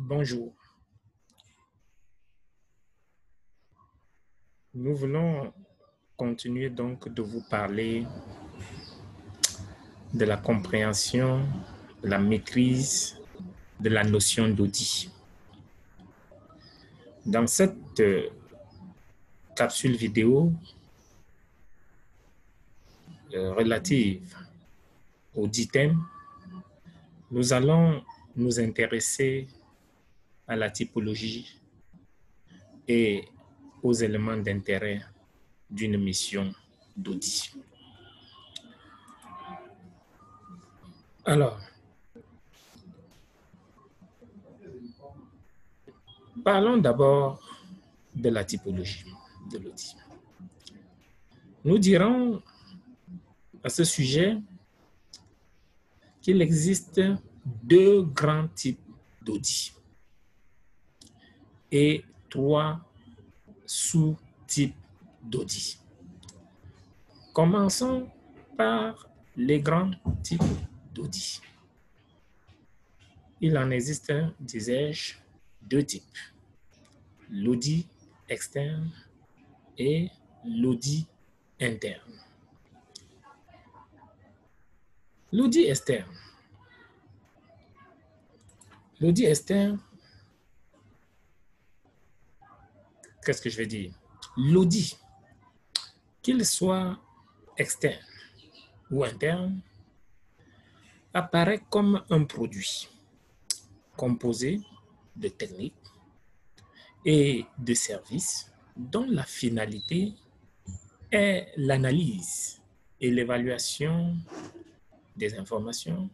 Bonjour. Nous voulons continuer donc de vous parler de la compréhension, de la maîtrise de la notion d'audit. Dans cette capsule vidéo relative au dit thème, nous allons nous intéresser à la typologie et aux éléments d'intérêt d'une mission d'audit. Alors, parlons d'abord de la typologie de l'audit. Nous dirons à ce sujet qu'il existe deux grands types d'audits et trois sous-types d'audits. Commençons par les grands types d'audits. Il en existe, disais-je, deux types. L'audit externe et l'audit interne. L'audit externe. L'audit externe, qu'est-ce que je vais dire? L'audit, qu'il soit externe ou interne, apparaît comme un produit composé de techniques et de services dont la finalité est l'analyse et l'évaluation des informations,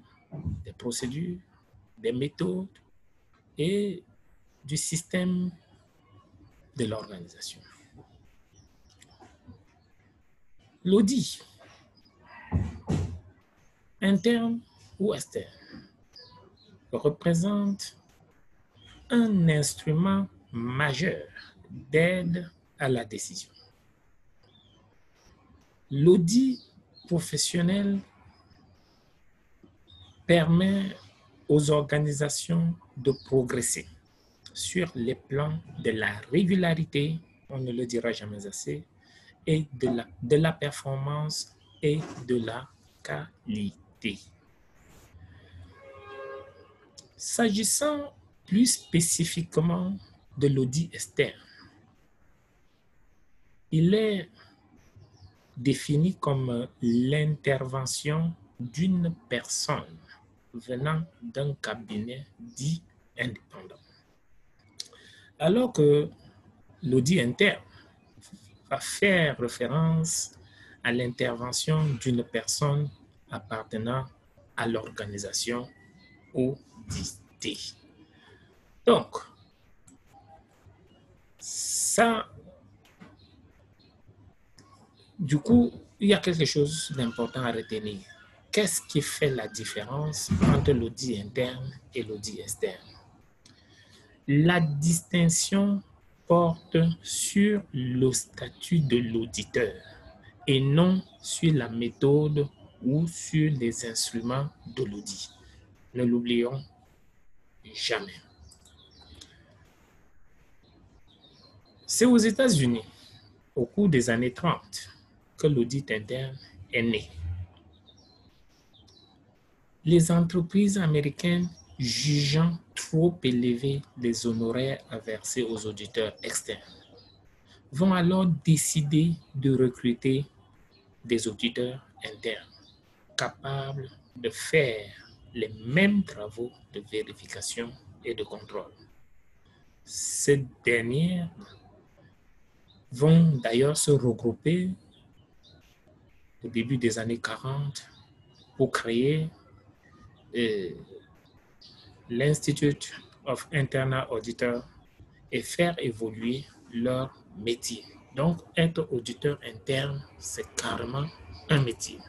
des procédures, des méthodes et du système de l'organisation. L'audit interne ou externe représente un instrument majeur d'aide à la décision. L'audit professionnel permet aux organisations de progresser sur les plans de la régularité, on ne le dira jamais assez, et de la performance et de la qualité. S'agissant plus spécifiquement de l'audit externe, il est défini comme l'intervention d'une personne venant d'un cabinet dit indépendant. Alors que l'audit interne va faire référence à l'intervention d'une personne appartenant à l'organisation auditée. Donc, ça, du coup, il y a quelque chose d'important à retenir. Qu'est-ce qui fait la différence entre l'audit interne et l'audit externe? La distinction porte sur le statut de l'auditeur et non sur la méthode ou sur les instruments de l'audit. Ne l'oublions jamais. C'est aux États-Unis, au cours des années 30, que l'audit interne est né. Les entreprises américaines, jugeant trop élevés les honoraires à verser aux auditeurs externes, vont alors décider de recruter des auditeurs internes capables de faire les mêmes travaux de vérification et de contrôle. Ces dernières vont d'ailleurs se regrouper au début des années 40 pour créer l'Institute of Internal Auditor et faire évoluer leur métier. Donc, être auditeur interne, c'est carrément un métier.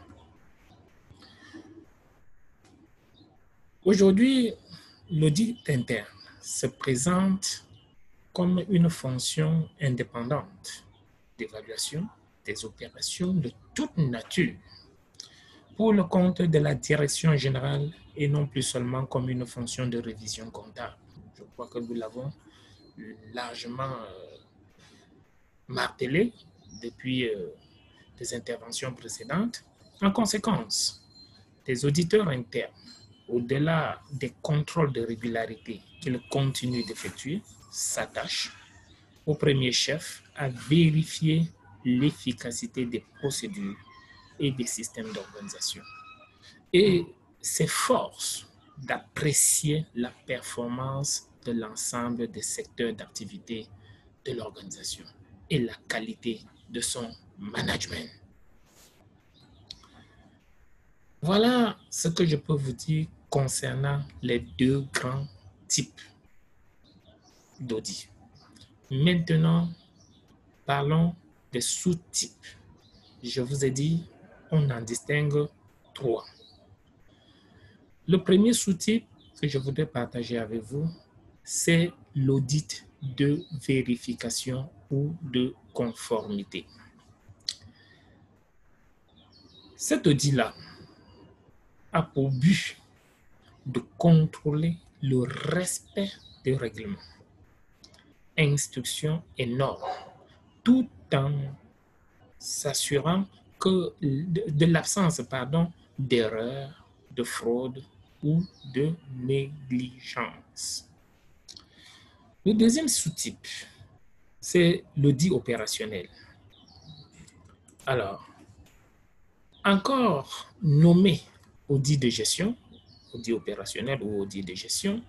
Aujourd'hui, l'audit interne se présente comme une fonction indépendante d'évaluation des opérations de toute nature pour le compte de la direction générale et non plus seulement comme une fonction de révision comptable. crois que nous l'avons largement martelé depuis des interventions précédentes. En conséquence, les auditeurs internes, au-delà des contrôles de régularité qu'ils continuent d'effectuer, s'attachent au premier chef à vérifier l'efficacité des procédures et des systèmes d'organisation et s'efforcent d'apprécier la performance de l'ensemble des secteurs d'activité de l'organisation et la qualité de son management. Voilà ce que je peux vous dire concernant les deux grands types d'audit. Maintenant, parlons des sous-types. Je vous ai dit, on en distingue trois. Le premier sous-type que je voudrais partager avec vous, c'est l'audit de vérification ou de conformité. Cet audit-là a pour but de contrôler le respect des règlements, instructions et normes, tout en s'assurant que de l'absence d'erreurs, de fraude ou de négligence. Le deuxième sous-type, c'est l'audit opérationnel. Alors, encore nommé audit de gestion, audit opérationnel ou audit de gestion,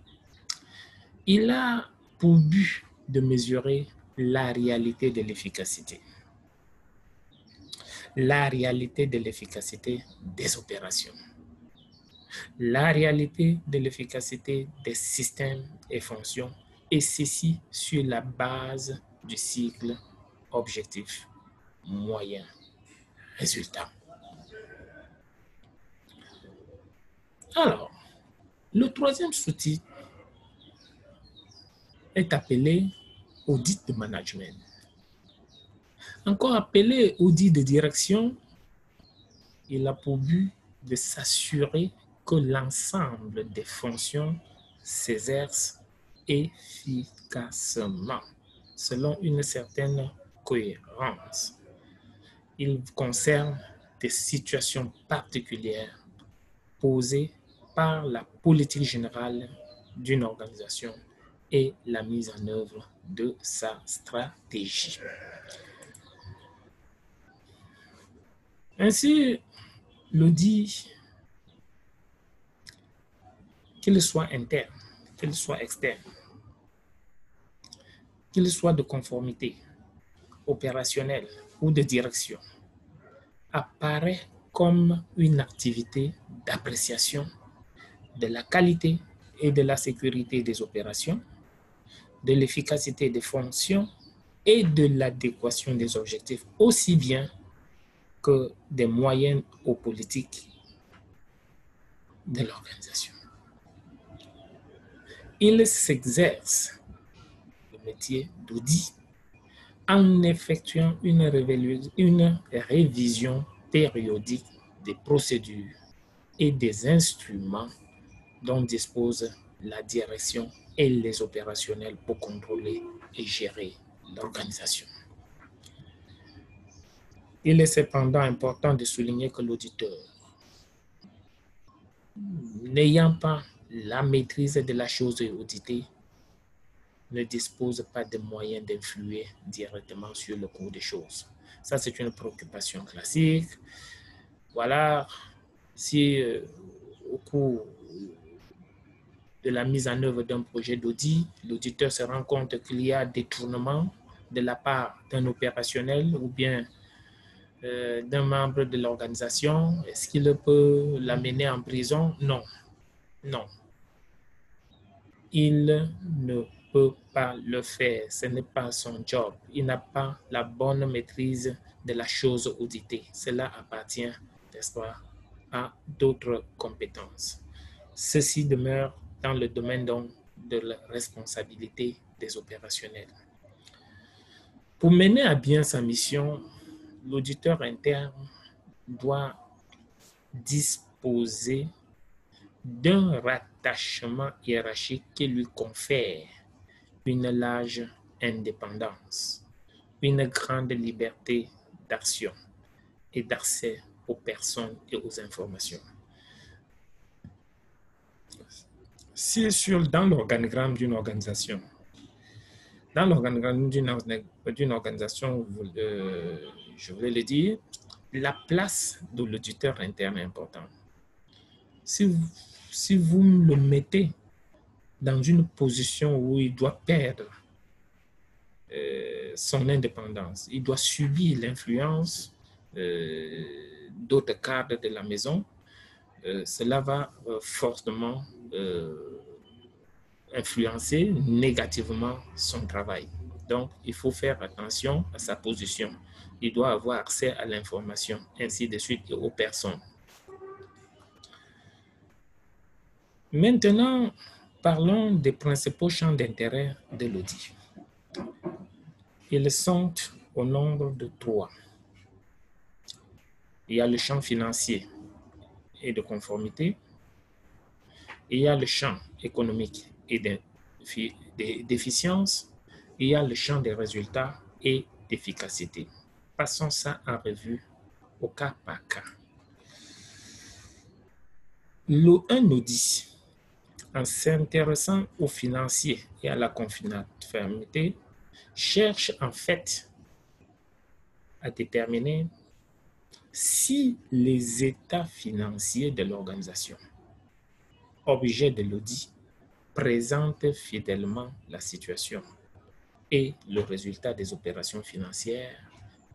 il a pour but de mesurer la réalité de l'efficacité. La réalité de l'efficacité des opérations. La réalité de l'efficacité des systèmes et fonctions, et ceci sur la base du cycle objectif, moyen, résultat. Alors, le troisième sous-type est appelé audit de management. Encore appelé audit de direction, il a pour but de s'assurer que l'ensemble des fonctions s'exercent efficacement, selon une certaine cohérence. Il concerne des situations particulières posées par la politique générale d'une organisation et la mise en œuvre de sa stratégie. Ainsi, l'audit, qu'il soit interne, qu'il soit externe, qu'il soit de conformité, opérationnelle ou de direction, apparaît comme une activité d'appréciation de la qualité et de la sécurité des opérations, de l'efficacité des fonctions et de l'adéquation des objectifs, aussi bien que des moyens aux politiques de l'organisation. Il s'exerce le métier d'audit en effectuant une révision périodique des procédures et des instruments dont dispose la direction et les opérationnels pour contrôler et gérer l'organisation. Il est cependant important de souligner que l'auditeur, n'ayant pas la maîtrise de la chose auditée, ne dispose pas de moyens d'influer directement sur le cours des choses. Ça, c'est une préoccupation classique. Voilà, si au cours de la mise en œuvre d'un projet d'audit, l'auditeur se rend compte qu'il y a détournement de la part d'un opérationnel ou bien d'un membre de l'organisation, est-ce qu'il peut l'amener en prison? Non. Non. Il ne peut pas le faire. Ce n'est pas son job. Il n'a pas la bonne maîtrise de la chose auditée. Cela appartient, n'est-ce pas, à d'autres compétences. Ceci demeure dans le domaine donc de la responsabilité des opérationnels. Pour mener à bien sa mission, l'auditeur interne doit disposer d'un rattachement hiérarchique qui lui confère une large indépendance, une grande liberté d'action et d'accès aux personnes et aux informations. Si dans l'organigramme d'une organisation, d'une organisation, je voulais le dire, la place de l'auditeur interne est importante. Si vous le mettez dans une position où il doit perdre son indépendance, il doit subir l'influence d'autres cadres de la maison, cela va fortement influencer négativement son travail. Donc, il faut faire attention à sa position. Il doit avoir accès à l'information, ainsi de suite, et aux personnes. Maintenant, parlons des principaux champs d'intérêt de l'audit. Ils sont au nombre de 3. Il y a le champ financier et de conformité. Il y a le champ économique et d'efficience. Il y a le champ des résultats et d'efficacité. Passons ça en revue au cas par cas. Un audit, en s'intéressant aux financiers et à la conformité, cherche en fait à déterminer si les états financiers de l'organisation, objet de l'audit, présentent fidèlement la situation et le résultat des opérations financières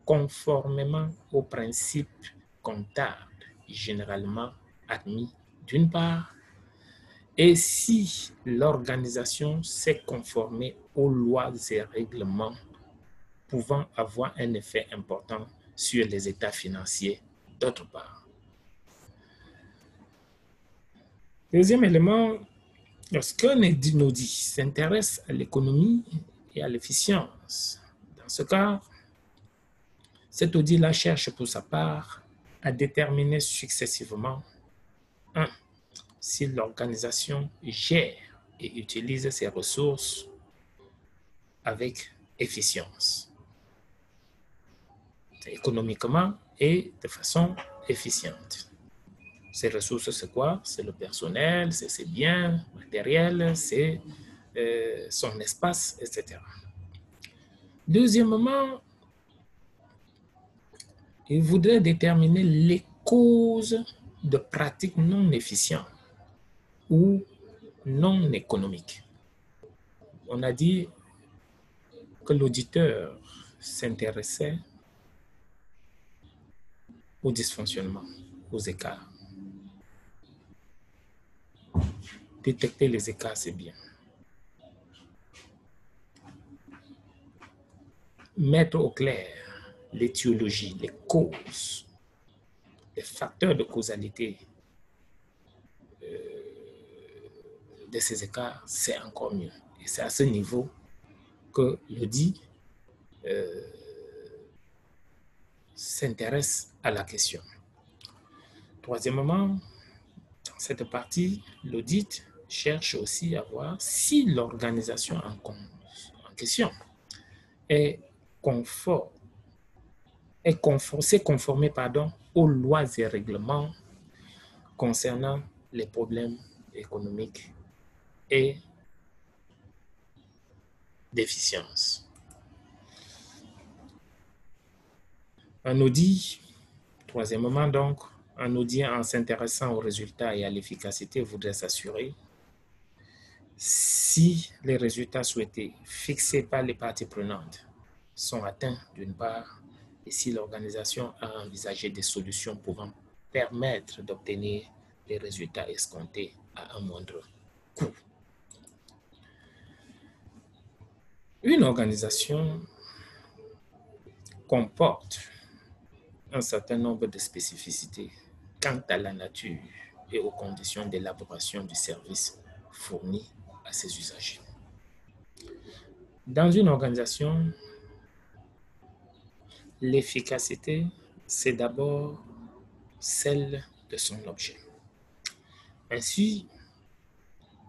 conformément aux principes comptables généralement admis d'une part, et si l'organisation s'est conformée aux lois et règlements pouvant avoir un effet important sur les états financiers d'autre part. Deuxième élément, lorsqu'un audit s'intéresse à l'économie et à l'efficience, dans ce cas, cet audit-là cherche pour sa part à déterminer successivement 1. Si l'organisation gère et utilise ses ressources avec efficience, économiquement et de façon efficiente. Ces ressources, c'est quoi? C'est le personnel, c'est ses biens matériels, c'est son espace, etc. Deuxièmement, il voudrait déterminer les causes de pratiques non efficientes ou non économiques. On a dit que l'auditeur s'intéressait aux dysfonctionnements, aux écarts. Détecter les écarts, c'est bien. Mettre au clair l'étiologie, les causes, les facteurs de causalité de ces écarts, c'est encore mieux. Et c'est à ce niveau que l'audit s'intéresse à la question. Troisièmement, dans cette partie, l'audit cherche aussi à voir si l'organisation en question s'est conformée aux lois et règlements concernant les problèmes économiques et d'efficience. Un audit, troisièmement donc, un audit en s'intéressant aux résultats et à l'efficacité voudrait s'assurer si les résultats souhaités fixés par les parties prenantes sont atteints d'une part et si l'organisation a envisagé des solutions pouvant permettre d'obtenir les résultats escomptés à un moindre coût. Une organisation comporte un certain nombre de spécificités quant à la nature et aux conditions d'élaboration du service fourni à ses usagers. Dans une organisation, l'efficacité, c'est d'abord celle de son objet. Ainsi,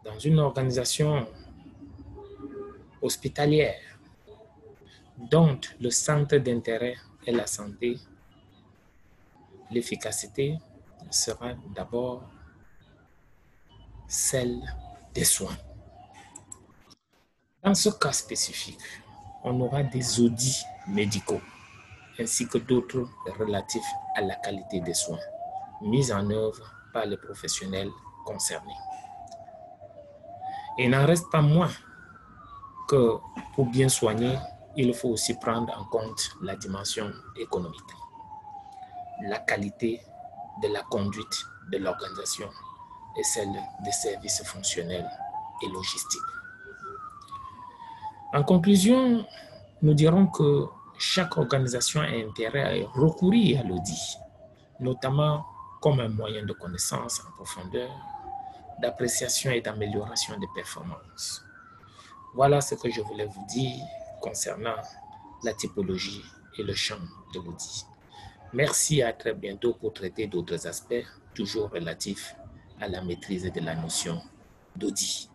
dans une organisation hospitalière, dont le centre d'intérêt est la santé, l'efficacité sera d'abord celle des soins. Dans ce cas spécifique, on aura des audits médicaux ainsi que d'autres relatifs à la qualité des soins mis en œuvre par les professionnels concernés. Il n'en reste pas moins que pour bien soigner, il faut aussi prendre en compte la dimension économique, la qualité de la conduite de l'organisation et celle des services fonctionnels et logistiques. En conclusion, nous dirons que chaque organisation a intérêt à recourir à l'audit, notamment comme un moyen de connaissance en profondeur, d'appréciation et d'amélioration des performances. Voilà ce que je voulais vous dire concernant la typologie et le champ de l'audit. Merci, à très bientôt pour traiter d'autres aspects toujours relatifs à la maîtrise de la notion d'audit.